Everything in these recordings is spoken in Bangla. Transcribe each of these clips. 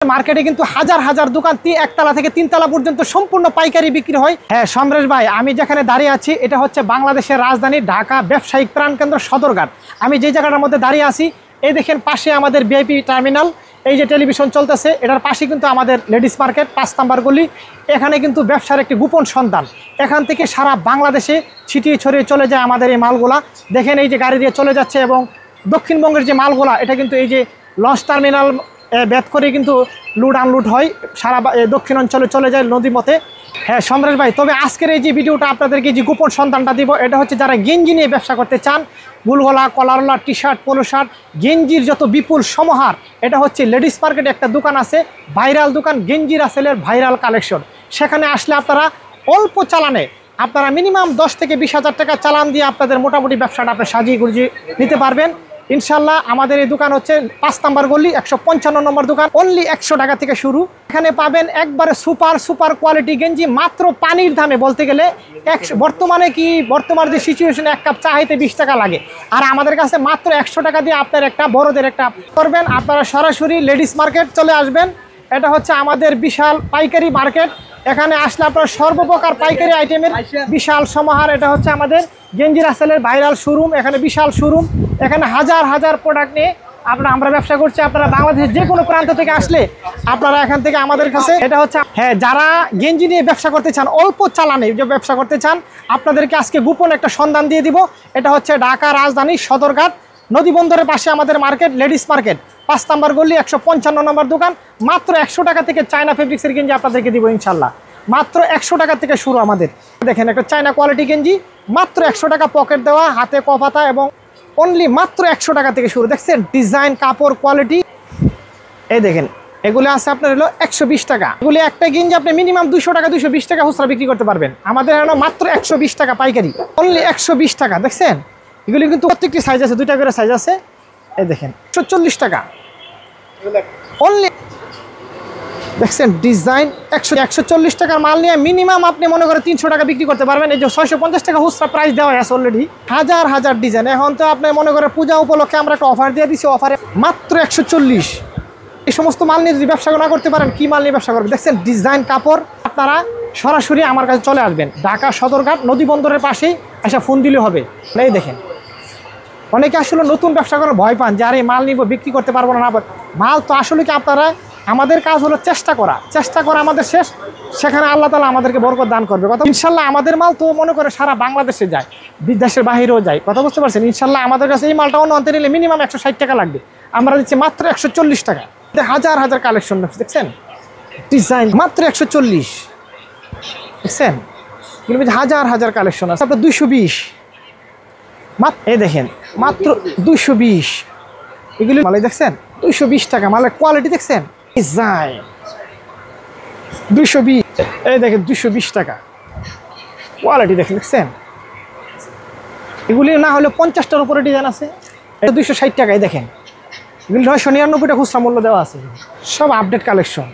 মার্কেটে কিন্তু হাজার হাজার দোকান একতলা থেকে তিনতলা পর্যন্ত সম্পূর্ণ পাইকারি বিক্রি হয়। হ্যাঁ সমরেশ ভাই, আমি যেখানে দাঁড়িয়ে আছি এটা হচ্ছে বাংলাদেশের রাজধানী ঢাকা ব্যবসায়িক প্রাণকেন্দ্র সদরঘাট। আমি যে জায়গাটার মধ্যে দাঁড়িয়ে আছি এই দেখেন পাশে আমাদের ভিআইপি টার্মিনাল, এই যে টেলিভিশন চলতেছে এটার পাশে কিন্তু আমাদের লেডিস মার্কেট 5 নম্বর গলি। এখানে কিন্তু ব্যবসার একটি গোপন সন্ধান, এখান থেকে সারা বাংলাদেশে ছিটিয়ে ছড়িয়ে চলে যায় আমাদের এই মালগুলা। দেখেন এই যে গাড়ি দিয়ে চলে যাচ্ছে এবং দক্ষিণবঙ্গের যে মালগুলা এটা কিন্তু এই যে লঞ্চ টার্মিনাল ব্যাত করে কিন্তু লুট আনলুট হয়, সারা দক্ষিণ অঞ্চলে চলে যায় নদী মতে। হ্যাঁ সমরেশ ভাই, তবে আজকের এই যে ভিডিওটা আপনাদেরকে যে গোপন সন্ধানটা দিব এটা হচ্ছে যারা গেঞ্জি নিয়ে ব্যবসা করতে চান, বুলগলা, কলারওয়ালা, টি শার্ট, পোলো শার্ট, গেঞ্জির যত বিপুল সমাহার। এটা হচ্ছে লেডিস মার্কেটে একটা দোকান আছে, ভাইরাল দোকান গেঞ্জি রাসেলের ভাইরাল কালেকশন। সেখানে আসলে আপনারা অল্প চালানে আপনারা মিনিমাম 10 থেকে 20,000 টাকা চালান দিয়ে আপনাদের মোটামুটি ব্যবসাটা আপনি সাজিয়ে গুজিয়ে নিতে পারবেন ইনশাল্লাহ। আমাদের এই দোকান হচ্ছে 5 নম্বর গলি 155 নম্বর দোকান। অনলি 100 টাকা থেকে শুরু। এখানে পাবেন একবারে সুপার কোয়ালিটি গেঞ্জি মাত্র পানির দামে। বলতে গেলে বর্তমান যে সিচুয়েশনে 1 কাপ চা হইতে 20 টাকা লাগে, আর আমাদের কাছে মাত্র 100 টাকা দিয়ে আপনার একটা বড়দের একটা করবেন। আপনারা সরাসরি লেডিস মার্কেট চলে আসবেন। এটা হচ্ছে আমাদের বিশাল পাইকারি মার্কেট। এখানে আসলে আপনার সর্বপ্রকার পাইকারি আইটেমের বিশাল সমাহার। এটা হচ্ছে আমাদের গেঞ্জি রাসেলের ভাইরাল শোরুম। এখানে বিশাল শোরুম, এখানে হাজার হাজার প্রোডাক্ট নিয়ে আমরা ব্যবসা করছি। আপনারা বাংলাদেশের যে কোনো প্রান্ত থেকে আসলে আপনারা এখান থেকে আমাদের কাছে, এটা হচ্ছে হ্যাঁ যারা গেঞ্জি নিয়ে ব্যবসা করতে চান, অল্প চালানে যে ব্যবসা করতে চান, আপনাদেরকে আজকে গোপন একটা সন্ধান দিয়ে দিব। এটা হচ্ছে ঢাকা রাজধানী সদরঘাট নদী বন্দরের পাশে আমাদের মার্কেট, লেডিস মার্কেট 5 নম্বর গলি 155 নম্বর দোকান। মাত্র 100 টাকা থেকে চায়না ফেব্রিক্সের গেঞ্জি আপনাদেরকে দিব ইনশাল্লাহ। মাত্র 100 টাকা থেকে শুরু আমাদের। দেখেন একটা চায়না কোয়ালিটি গেঞ্জি মাত্র 100 টাকা, পকেট দেওয়া, হাতে কপাতা এবং অনলি মাত্র 100 টাকা থেকে শুরু। দেখছেন ডিজাইন, কাপড়, কোয়ালিটি। এই দেখেন এগুলো আছে আপনার হলো 120 টাকা। এগুলো একটা গেঞ্জি আপনি মিনিমাম 200 টাকা 220 টাকা খুচরা বিক্রি করতে পারবেন। আমাদের হলো মাত্র 120 টাকা পাইকারি, অনলি 120 টাকা। দেখছেন এগুলি কিন্তু প্রত্যেকটি সাইজ আছে, 2টা করে সাইজ আছে। এই দেখেন 140 টাকা অনলি। দেখছেন ডিজাইন 140 টাকার মাল নিয়ে মিনিমাম আপনি মনে করেন 300 টাকা বিক্রি করতে পারবেন। এই যে 650 টাকা খুচরা প্রাইস দেওয়া আছে অলরেডি। হাজার হাজার ডিজাইন। এখন তো আপনি মনে করেন পূজা উপলক্ষে আমরা একটা অফার দিয়ে দিচ্ছি, অফারে মাত্র 140। এই সমস্ত মাল নিয়ে যদি ব্যবসা না করতে পারেন, কি মাল নিয়ে ব্যবসা করবেন? দেখছেন ডিজাইন, কাপড়। আপনারা সরাসরি আমার কাছে চলে আসবেন ঢাকা সদরঘাট নদী বন্দরের পাশেই, এসে ফোন দিলে হবে। এই দেখেন অনেকে আসলে নতুন ব্যবসা করার ভয় পান যে আরে মাল নিব বিক্রি করতে পারবো না। মাল তো আসলে কি আপনারা, আমাদের কাজ হলো চেষ্টা করা আমাদের শেষ। সেখানে আল্লাহ তাআলা আমাদেরকে বরকত দান করবে কথা ইনশাল্লাহ। আমাদের মাল তো মনে করে সারা বাংলাদেশে যায়, বিদেশের বাহিরেও যায়, কথা বুঝতে পারছেন ইনশাল্লাহ। আমাদের কাছে এই মালটা অন্য আনতে নিলে মিনিমাম 160 টাকা লাগবে, আমরা দিচ্ছি মাত্র 140 টাকা। হাজার হাজার কালেকশন দেখছেন, ডিজাইন মাত্র 140। দেখছেন হাজার হাজার কালেকশন আছে। আপনার 220 মাত্র। এই দেখেন মাত্র 220 এগুলি মালে। দেখছেন 220 টাকা মালের কোয়ালিটি। দেখছেন ডিজাইন 220। এই দেখেন 220 টাকা কোয়ালিটি। দেখছেন এগুলি না হলে 50টার উপরে ডিজাইন আছে। এটা 260 টাকায়। দেখেন এগুলি 999 খুচরা মূল্য দেওয়া আছে। সব আপডেট কালেকশন।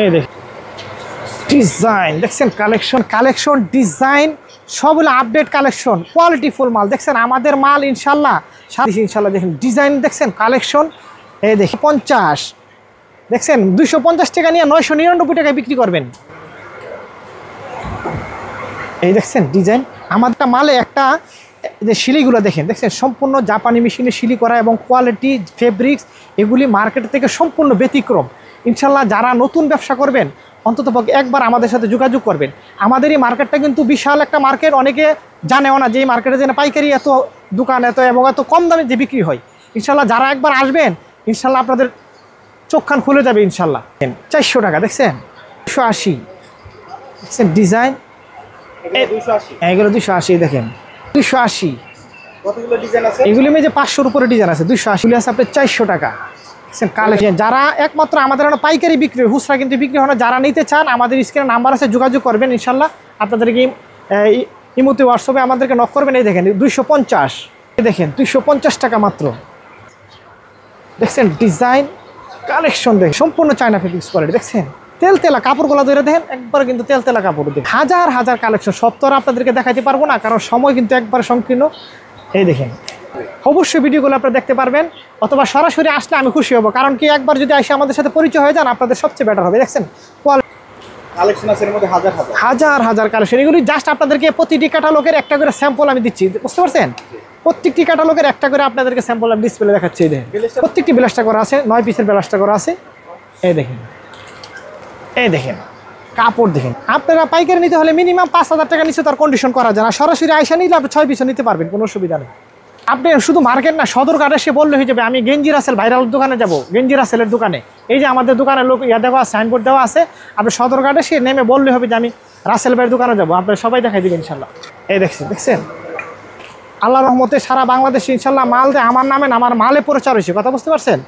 এই দেখেন ডিজাইন। দেখছেন কালেকশন ডিজাইন সবগুলো আপডেট কালেকশন, কোয়ালিটিফুল মাল। দেখছেন আমাদের মাল ইনশাল্লাহ। দেখেন ডিজাইন, দেখছেন কালেকশন। এই দেখেন 50। দেখছেন 250 টাকা নিয়ে 999 টাকায় বিক্রি করবেন। এই দেখছেন ডিজাইন। আমাদের মালে একটা যে শিলিগুলো দেখছেন সম্পূর্ণ জাপানি মেশিনে শিলি করা এবং কোয়ালিটি, ফেব্রিক্স এগুলি মার্কেট থেকে সম্পূর্ণ ব্যতিক্রম ইনশাল্লাহ। যারা নতুন ব্যবসা করবেন অন্ততপক্ষে একবার আমাদের সাথে যোগাযোগ করবেন। আমাদের এই মার্কেটটা কিন্তু বিশাল একটা মার্কেট, অনেকে জানেও না যে এই মার্কেটে যেন পাইকারি এত দোকান এত কম দামে যে বিক্রি হয়। ইনশাল্লাহ যারা একবার আসবেন ইনশাল্লাহ আপনাদের চোখখান খুলে যাবে ইনশাল্লাহ। 400 টাকা। দেখছেন 280। দেখছেন ডিজাইন এগুলো 280। দেখেন 280 এগুলি মেয়ে যে 500-র উপরে ডিজাইন আছে। 280 আছে আপনার 400 টাকা। দেখছেন কালেকশন। যারা একমাত্র আমাদের খুচরা বিক্রি, খুচরা কিন্তু বিক্রি হয় না। যারা নিতে চান আমাদের স্ক্রিনে নাম্বার আছে, যোগাযোগ করবেন ইনশাল্লাহ। আপনাদেরকে ইমোতে হোয়াটসঅ্যাপে আমাদেরকে নক করবেন। এই দেখেন 250। দেখেন 250 টাকা মাত্র। দেখছেন ডিজাইন, কালেকশন দেখেন সম্পূর্ণ চায়না ফেব্রিক্স কোয়ালিটি। দেখছেন তেলতেলা কাপড়গুলো ধরে দেখেন, একবার কিন্তু তেলতেলা কাপড় দেখেন। হাজার হাজার কালেকশন। সব তো আপনাদেরকে দেখাইতে পারবো না কারণ সময় কিন্তু একবার সংকীর্ণ। এই দেখেন, অবশ্যই ভিডিওগুলো আপনারা দেখতে পারবেন, অথবা সরাসরি আসলে আমি খুশি হব। কারণ কি, একবার যদি এসে আমাদের সাথে পরিচয় হয়ে যান আপনাদের সবচেয়ে বেটার হবে। দেখছেন কালেকশন আছে এর মধ্যে হাজার হাজার হাজার হাজার কালেকশন। এগুলি জাস্ট আপনাদেরকে প্রতিটি ক্যাটালগের একটা করে স্যাম্পল আমি দিচ্ছি, বুঝতে পারছেন? প্রত্যেকটি ক্যাটালগের একটা করে আপনাদেরকে স্যাম্পল আমি ডিসপ্লে দেখাচ্ছি। এই দেখেন, প্রত্যেকটি ব্লাস্টার করা আছে, 9 পিসের ব্লাস্টার করা আছে। এই দেখেন, এই দেখেন কাপড় দেখেন। আপনারা পাইকারি নিতে হলে মিনিমাম 5,000 টাকা নিচে তার কন্ডিশন করা যায় না। সরাসরি আইসা নিলে আপনি 6 পিসও নিতে পারবেন, কোনো অসুবিধা নেই। আপনি শুধু মার্কেট না, সদরঘাট এসে বললে হয়ে যাবে আমি গেঞ্জি রাসেল ভাইরাল দোকানে যাব, গেঞ্জি রাসেলের দোকানে। এই যে আমাদের দোকানের লোক দেওয়া সাইনবোর্ড দেওয়া আছে, আপনি সদরঘাট এসে নেমে বললে হবে যে আমি রাসেল ভাইয়ের দোকানে যাবো, আপনারা সবাই দেখাই দেবেন ইনশাল্লাহ। এই দেখছেন আল্লাহ রহমতে সারা বাংলাদেশে ইনশাল্লাহ মাল দেয় আমার নামে, আমার মালে প্রচার হয়েছে, কথা বুঝতে পারছেন?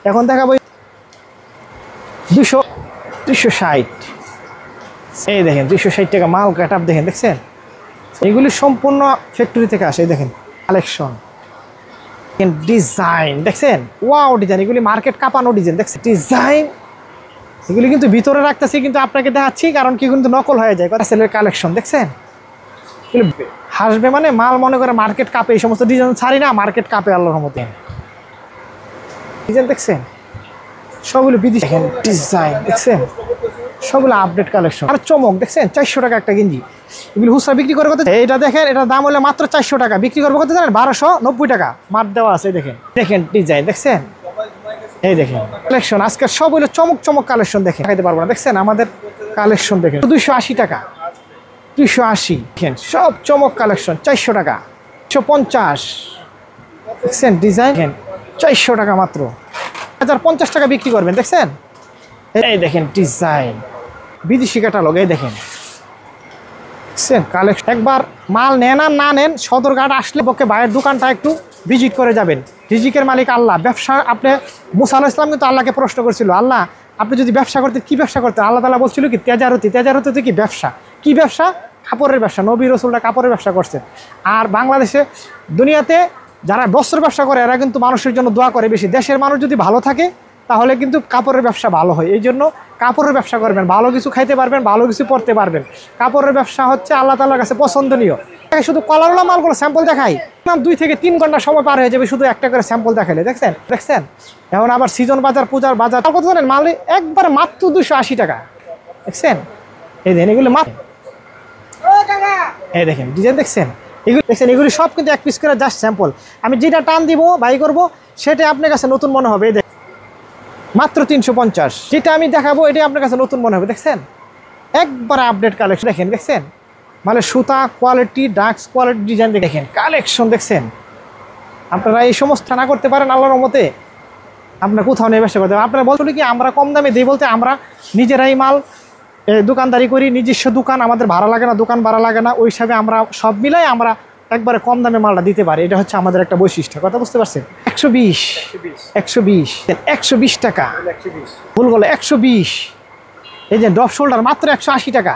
এখন দেখাবো 260। এই দেখেন 260 টাকা মাল কাট আপ দেখেন, দেখছেন? এগুলি সম্পূর্ণ ফ্যাক্টরি থেকে আসে। এই দেখেন কালেকশন, ডিজাইন দেখছেন, ওয়াও ডিজাইন, এগুলি মার্কেট কাঁপানো ডিজাইন, দেখছেন ডিজাইন। এগুলি কিন্তু ভিতরে রাখতেছি, কিন্তু আপনাকে দেখাচ্ছি, কারণ কি কিন্তু নকল হয়ে যায়। সেলের কালেকশন দেখছেন, হাসবে মানে মাল মনে করে মার্কেট কাপে। এই সমস্ত ডিজাইন ছাড়ি না, মার্কেট কাপে আল্লাহর রহমতে। ডিজাইন দেখছেন, সবগুলো বিদেশি ডিজাইন দেখছেন, সবগুলো আপডেট কালেকশন। আর চমক দেখছেন, 400 টাকা একটা গেঞ্জি। এগুলো খুচরা বিক্রি করে কত? এইটা দেখেন, এটার দাম হলে মাত্র 400 টাকা, বিক্রি করবো কত জানেন? 1290 টাকা মাপ দেওয়া আছে। দেখেন দেখেন ডিজাইন দেখছেন, এই দেখেন কালেকশন। আজকে সব হলো চমক চমক কালেকশন, দেখেন খাইতে পারবো না। দেখছেন আমাদের কালেকশন দেখেন, 280 টাকা, 280। দেখেন সব চমক কালেকশন, 400 টাকা, 150। দেখছেন ডিজাইন, 400 টাকা মাত্র, 1050 টাকা বিক্রি করবেন। দেখছেন, এই দেখেন ডিজাইন, বিদেশি ক্যাটালগ। এই দেখেন কালেকশন। একবার মাল নেন আর না নেন, সদরঘাট আসলে পক্ষে ভাইয়ের দোকানটা একটু ভিজিট করে যাবেন। রিজিকের মালিক আল্লাহ। ব্যবসা আপনি, মুসা আলাইহিস সালাম কিন্তু আল্লাহকে প্রশ্ন করেছিল, আল্লাহ আপনি যদি ব্যবসা করতেন কী ব্যবসা করতেন? আল্লাহ তাআলা বলছিল কি, তেজারতি কি ব্যবসা। কি ব্যবসা? কাপড়ের ব্যবসা। নবী রাসূলরা কাপড়ের ব্যবসা করছেন। আর বাংলাদেশে দুনিয়াতে যারা বস্ত্র ব্যবসা করে এরা কিন্তু মানুষের জন্য দোয়া করে বেশি। দেশের মানুষ যদি ভালো থাকে তাহলে কিন্তু কাপড়ের ব্যবসা ভালো হয়। এই জন্য কাপড়ের ব্যবসা করবেন, ভালো কিছু খাইতে পারবেন, ভালো কিছু পড়তে পারবেন। কাপড়ের ব্যবসা হচ্ছে আল্লাহ তাআলার কাছে পছন্দনীয়। শুধু কলারওয়ালা মালগুলো স্যাম্পল দেখাই, 2 থেকে 3 ঘন্টা সময় পার হয়ে যাবে শুধু একটা করে স্যাম্পল দেখালে। দেখছেন এখন আবার সিজন বাজার, পূজার বাজার, কত জানেন? মাল একবার মাত্র 280 টাকা। দেখছেন, এই দেখেন এগুলো মাত্র, এই দেখেন ডিজাইন দেখছেন, এগুলো দেখছেন, এগুলি সব কিন্তু 1 পিস করে জাস্ট স্যাম্পল। আমি যেটা টান দিব বাই করব সেটা আপনার কাছে নতুন মনে হবে। এই মাত্র 350। যেটা আমি দেখাবো এটাই আপনার কাছে নতুন মনে হবে। দেখছেন একবার আপডেট কালেকশন। দেখছেন মানে সুতা কোয়ালিটি, ডাক্স কোয়ালিটি, ডিজাইন দেখেন কালেকশন। দেখছেন আপনারা এই সমস্ত না করতে পারেন আল্লাহর রহমতে, আপনারা কোথাও নিয়ে ব্যবসা করতে পারেন। আপনারা বলতে কি আমরা কম দামে দিই বলতে, আমরা নিজেরাই মাল দোকানদারি করি, নিজস্ব দোকান, আমাদের ভাড়া লাগে না, দোকান ভাড়া লাগে না। ওই হিসাবে আমরা সব মিলাই আমরা একবারে কম দামে মালটা দিতে পারি। এটা হচ্ছে আমাদের একটা বৈশিষ্ট্য, কথা বুঝতে পারছেন? 120 টাকা, ভুল বলে 120। এই যে ডপ শোল্ডার মাত্র 180 টাকা।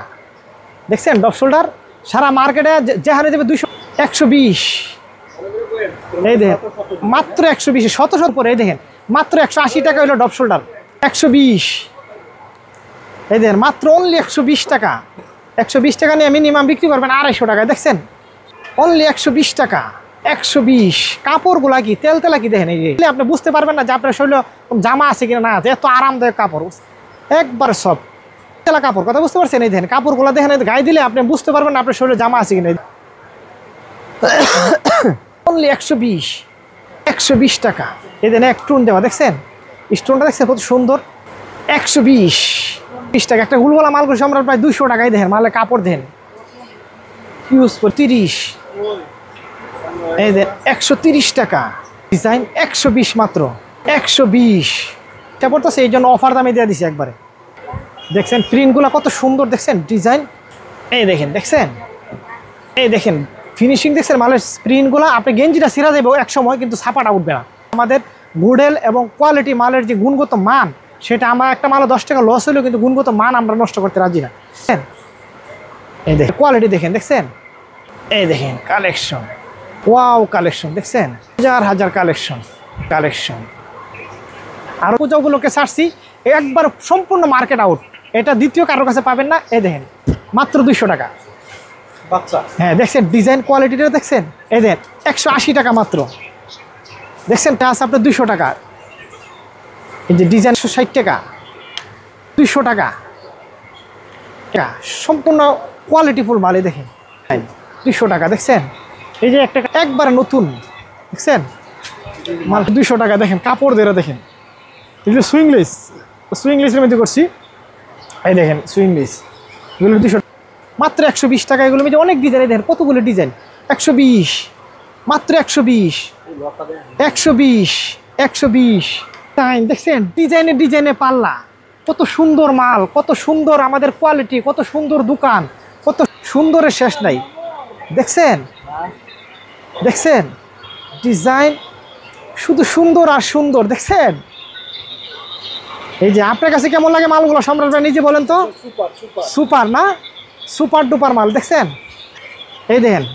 দেখছেন ডপ শোল্ডার সারা মার্কেটে যেখানে দেবে 200, 120। এই দেখেন মাত্র 120, 100 পরে। এই দেখেন মাত্র 180 টাকা হলো ডপ শোল্ডার, 120। এই দেখেন মাত্র অনলি 120 টাকা। 120 টাকা নিয়ে মিনিমাম বিক্রি করবেন 250 টাকা। দেখছেন অনলি 120 টাকা, 120। কাপড়গুলা কি তেলতেলা কি দেখেন, এই যে আপনি বুঝতে পারবেন না যে আপনার শরীরে জামা আছে কিনা না আছে। এত আরামদায়ক কাপড়, একবার সব তেলা কাপড়, কথা বুঝতে পারছেন? এই দেখেন কাপড়গুলা দেখেন, গায়ে দিলে আপনি বুঝতে পারবেন না আপনার শরীরে জামা আছে কিনা। অনলি 120 টাকা। এই দেখেন এক স্টোন দেওয়া, দেখছেন স্টোনটা দেখছেন কত সুন্দর, 120 টাকা। একটা গুলগোলা মাল করছে আমরা প্রায় 200 টাকায়। দেখেন মালে কাপড় দেন ইউজ করে 30। এই দেন 130 টাকা ডিজাইন, 120 মাত্র, 120 এটা পড়তেছে। এই জন্য অফার দামে দিয়ে দিছি একবারে। দেখছেন প্রিন্টগুলো কত সুন্দর, দেখছেন ডিজাইন। এই দেখেন, দেখছেন এই দেখেন ফিনিশিং, দেখছেন মালের প্রিন্টগুলো। আপনি গেঞ্জিটা ছিঁড়া যাবে এক সময়, কিন্তু ছাপাটা উঠবে না। আমাদের গুডেল এবং কোয়ালিটি মালের যে গুণগত মান, সেটা আমরা একটা মালে 10 টাকা লস হলেও কিন্তু গুণগত মান আমরা নষ্ট করতে রাজি না। এই দেখেন কোয়ালিটি দেখেন, দেখছেন এই দেখেন কালেকশন, ওয়াও কালেকশন। দেখছেন হাজার কালেকশন। আর পূজা উপলক্ষে ছাড়ছি একবার সম্পূর্ণ মার্কেট আউট। এটা দ্বিতীয় কারোর কাছে পাবেন না। এই দেখেন মাত্র 200 টাকা, বাচ্চা। হ্যাঁ দেখছেন ডিজাইন কোয়ালিটিটা দেখছেন, এই দেন 180 টাকা মাত্র। দেখছেন টা আছে আপনার 200 টাকা। এই যে ডিজাইন 160 টাকা, 200 টাকা, সম্পূর্ণ কোয়ালিটিফুল মাল। এই দেখেন 200 টাকা। দেখছেন এই যে একটা একবারে নতুন, দেখছেন মাল 200 টাকা। দেখেন কাপড় দেরা দেখেন, এগুলো সুইংলেস, সুইংলেসের মধ্যে করছি। এই দেখেন সুইংলেস, এগুলো 200 মাত্র 120 টাকা। এগুলো মধ্যে অনেক ডিজাইন, এই দেখেন কতগুলো ডিজাইন। 120 মাত্র, 120 120 120। তাই দেখছেন ডিজাইনে ডিজাইনে পাল্লা, কত সুন্দর মাল, কত সুন্দর আমাদের কোয়ালিটি, কত সুন্দর দোকান, কত সুন্দরের শেষ নাই। দেখছেন দেখছেন ডিজাইন শুধু সুন্দর আর সুন্দর। দেখছেন এই যে আপনার কাছে কেমন লাগে মালগুলো সম্রাট ভাই নিজে বলেন তো? সুপার সুপার সুপার না, সুপার ডুপার মাল। দেখছেন এই দেখেন।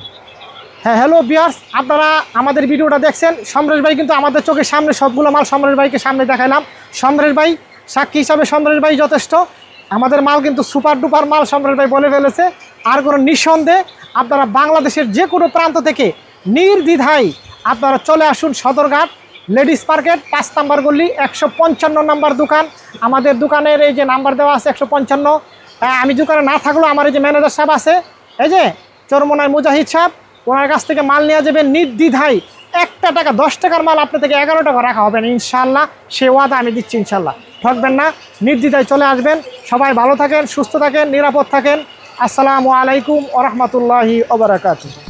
হ্যাঁ হ্যালো ভিউয়ার্স, আপনারা আমাদের ভিডিওটা দেখছেন। সমরেশ ভাই কিন্তু আমাদের চোখের সামনে সবগুলো মাল সমরেশ ভাইকে সামনে দেখাইলাম। সমরেশ ভাই সাক্ষী হিসাবে সমরেশ ভাই যথেষ্ট। আমাদের মাল কিন্তু সুপার ডুপার মাল সমরেশ ভাই বলে ফেলেছে। আর কোনো নিঃসন্দেহে আপনারা বাংলাদেশের যে কোনো প্রান্ত থেকে নির্দ্বিধায় আপনারা চলে আসুন সদরঘাট লেডিস মার্কেট 5 নম্বর গলি 155 নম্বর দোকান। আমাদের দোকানের এই যে নাম্বার দেওয়া আছে 155। আমি দোকানে না থাকলেও আমার এই যে ম্যানেজার সাহেব আছে, এই যে চরমনায় মুজাহিদ সাহেব, ওনার কাছ থেকে মাল নিয়ে যাবেন নির্দ্বিধায়। 1 টাকা 10 টাকার মাল আপনার থেকে 11 টাকা রাখা হবে না ইনশাল্লাহ, সে ওয়াদা আমি দিচ্ছি ইনশাল্লাহ। ঠকবেন না, নির্দ্বিধায় চলে আসবেন। সবাই ভালো থাকেন, সুস্থ থাকেন, নিরাপদ থাকেন। আসসালামু আলাইকুম ওয়া রাহমাতুল্লাহি ওয়া বারাকাতুহু।